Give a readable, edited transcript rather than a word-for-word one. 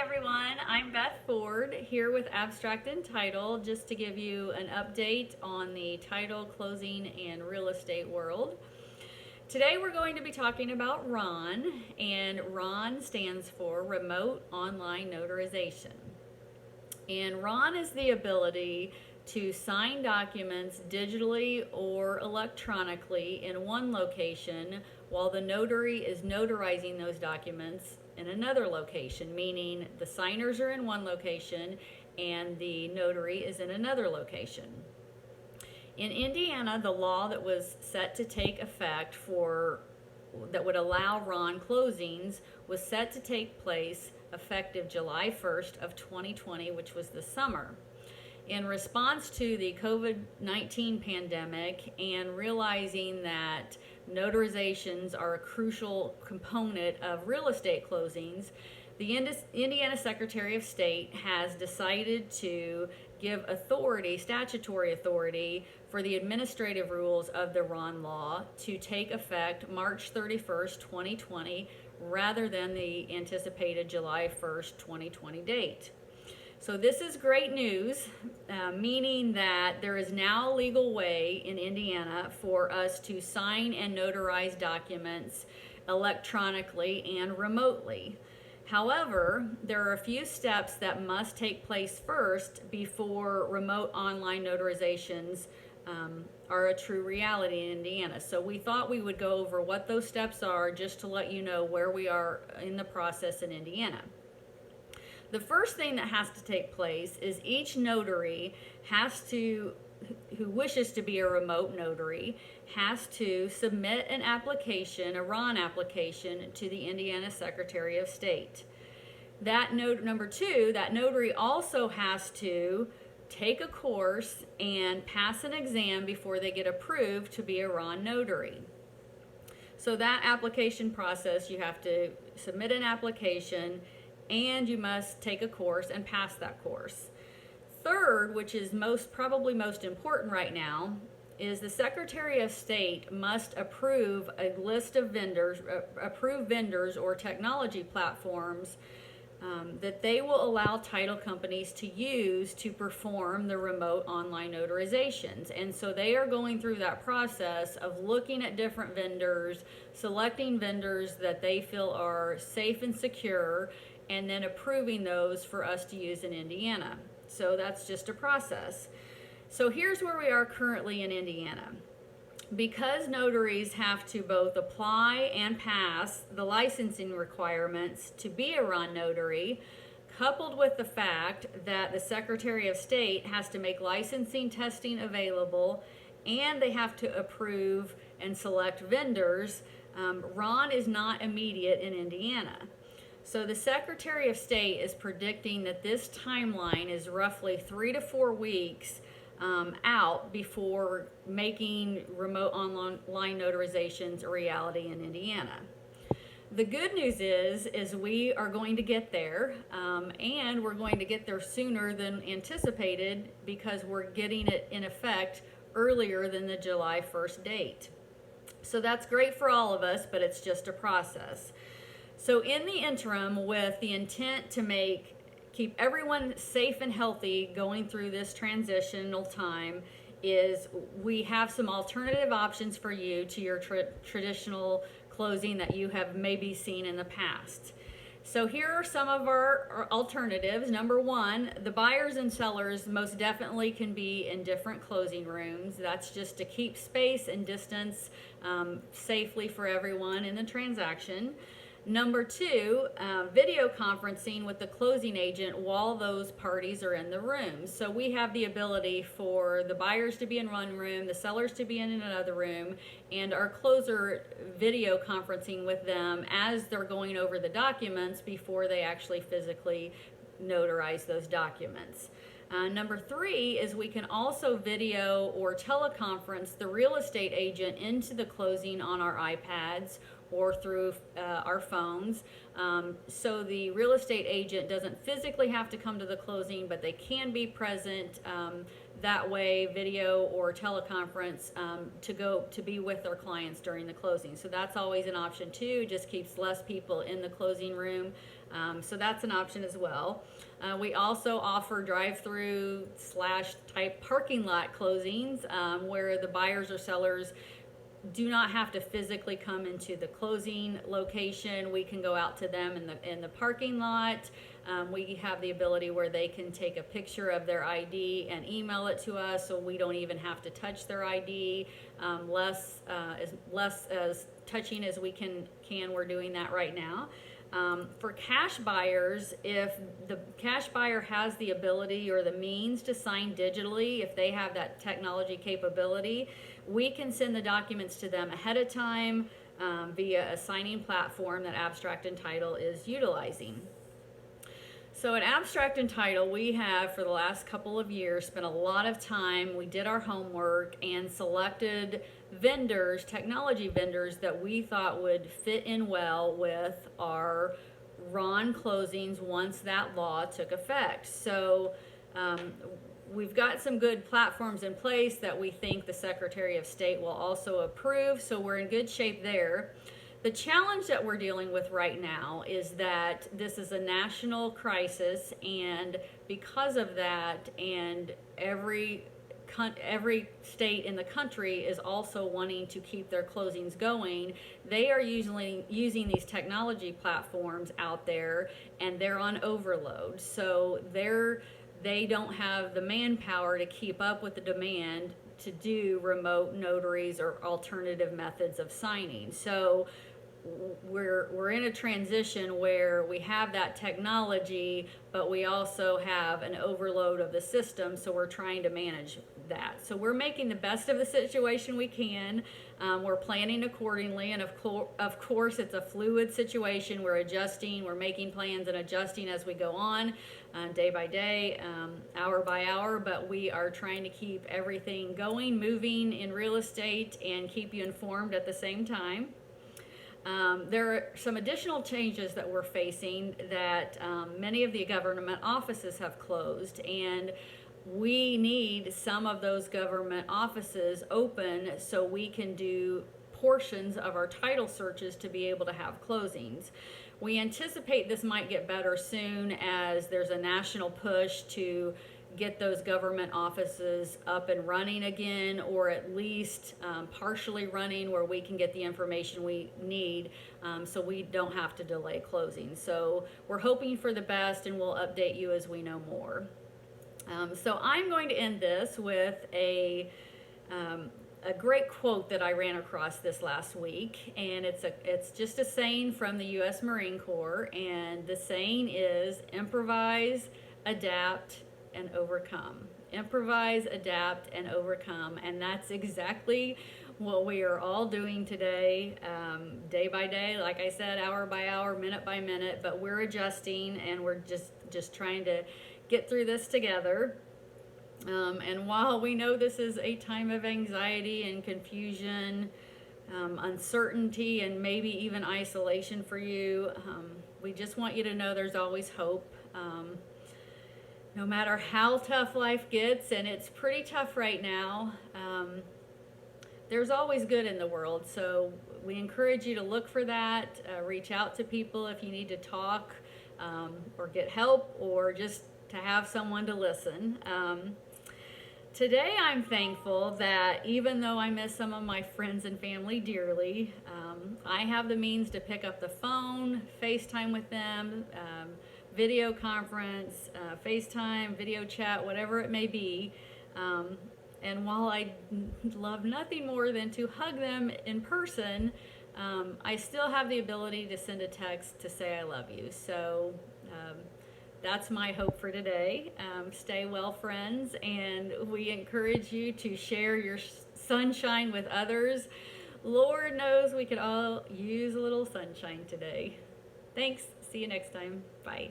everyone, I'm Beth Ford here with Abstract and Title just to give you an update on the title, closing, and real estate world. Today we're going to be talking about RON, and RON stands for Remote Online Notarization. And RON is the ability to sign documents digitally or electronically in one location while the notary is notarizing those documents in another location, meaning the signers are in one location and the notary is in another location. In Indiana, the law that was set to take effect that would allow RON closings was set to take place effective July 1st of 2020, which was the summer. In response to the COVID-19 pandemic and realizing that notarizations are a crucial component of real estate closings, the Indiana Secretary of State has decided to give statutory authority for the administrative rules of the RON law to take effect March 31st, 2020, rather than the anticipated July 1st, 2020 date. So this is great news, meaning that there is now a legal way in Indiana for us to sign and notarize documents electronically and remotely. However, there are a few steps that must take place first before remote online notarizations are a true reality in Indiana. So we thought we would go over what those steps are just to let you know where we are in the process in Indiana. The first thing that has to take place is each notary who wishes to be a remote notary, has to submit an application, a RON application, to the Indiana Secretary of State. Number two, that notary also has to take a course and pass an exam before they get approved to be a RON notary. So that application process, you have to submit an application and you must take a course and pass that course. Third, which is probably most important right now, is the Secretary of State must approve a list of vendors or technology platforms that they will allow title companies to use to perform the remote online notarizations. And so they are going through that process of looking at different vendors, selecting vendors that they feel are safe and secure, and then approving those for us to use in Indiana. So that's just a process. So here's where we are currently in Indiana. Because notaries have to both apply and pass the licensing requirements to be a RON notary, coupled with the fact that the Secretary of State has to make licensing testing available and they have to approve and select vendors, RON is not immediate in Indiana. So the Secretary of State is predicting that this timeline is roughly 3 to 4 weeks out before making remote online notarizations a reality in Indiana. The good news is we are going to get there, and we're going to get there sooner than anticipated because we're getting it in effect earlier than the July 1st date. So that's great for all of us, but it's just a process. So in the interim, with the intent to keep everyone safe and healthy going through this transitional time, is we have some alternative options for you to your traditional closing that you have maybe seen in the past. So here are some of our alternatives. Number one, the buyers and sellers most definitely can be in different closing rooms. That's just to keep space and distance safely for everyone in the transaction. Number two, video conferencing with the closing agent while those parties are in the room. So we have the ability for the buyers to be in one room, the sellers to be in another room, and our closer video conferencing with them as they're going over the documents before they actually physically notarize those documents. Number three is we can also video or teleconference the real estate agent into the closing on our iPads or through our phones. So the real estate agent doesn't physically have to come to the closing, but they can be present that way, video or teleconference, to be with their clients during the closing. So that's always an option too. Just keeps less people in the closing room. So that's an option as well. We also offer drive-through / type parking lot closings, where the buyers or sellers do not have to physically come into the closing location. We can go out to them in the parking lot. We have the ability where they can take a picture of their ID and email it to us, so we don't even have to touch their ID. Less as touching as we can. We're doing that right now. For cash buyers, if the cash buyer has the ability or the means to sign digitally, if they have that technology capability, we can send the documents to them ahead of time via a signing platform that Abstract and Title is utilizing. So at Abstract and Title, we have for the last couple of years spent a lot of time. We did our homework and selected vendors, technology vendors that we thought would fit in well with our RON closings once that law took effect. So we've got some good platforms in place that we think the Secretary of State will also approve, so we're in good shape there. The challenge that we're dealing with right now is that this is a national crisis, and because of that, and every state in the country is also wanting to keep their closings going, they are usually using these technology platforms out there, and they're on overload. So they don't have the manpower to keep up with the demand to do remote notaries or alternative methods of signing. So we're in a transition where we have that technology, but we also have an overload of the system, so we're trying to manage that. So we're making the best of the situation we can. We're planning accordingly, and of course it's a fluid situation. We're adjusting, we're making plans and adjusting as we go on, day by day, hour by hour, but we are trying to keep everything going, moving in real estate, and keep you informed at the same time. There are some additional changes that we're facing that many of the government offices have closed, and we need some of those government offices open so we can do portions of our title searches to be able to have closings. We anticipate this might get better soon as there's a national push to get those government offices up and running again, or at least partially running, where we can get the information we need so we don't have to delay closing. So we're hoping for the best, and we'll update you as we know more. So I'm going to end this with a great quote that I ran across this last week, and it's just a saying from the U.S. Marine Corps, and the saying is improvise, adapt, and overcome. Improvise, adapt, and overcome. And that's exactly what we are all doing today, day by day, like I said, hour by hour, minute by minute, but we're adjusting, and we're just trying to get through this together. And while we know this is a time of anxiety and confusion, uncertainty, and maybe even isolation for you, we just want you to know there's always hope. No matter how tough life gets, and it's pretty tough right now, there's always good in the world. So we encourage you to look for that, reach out to people if you need to talk or get help, or just to have someone to listen. Today I'm thankful that even though I miss some of my friends and family dearly, I have the means to pick up the phone, FaceTime with them, video conference, FaceTime, video chat, whatever it may be. And while I love nothing more than to hug them in person, I still have the ability to send a text to say I love you. So that's my hope for today. Stay well, friends, and we encourage you to share your sunshine with others. Lord knows we could all use a little sunshine today. Thanks. See you next time. Bye.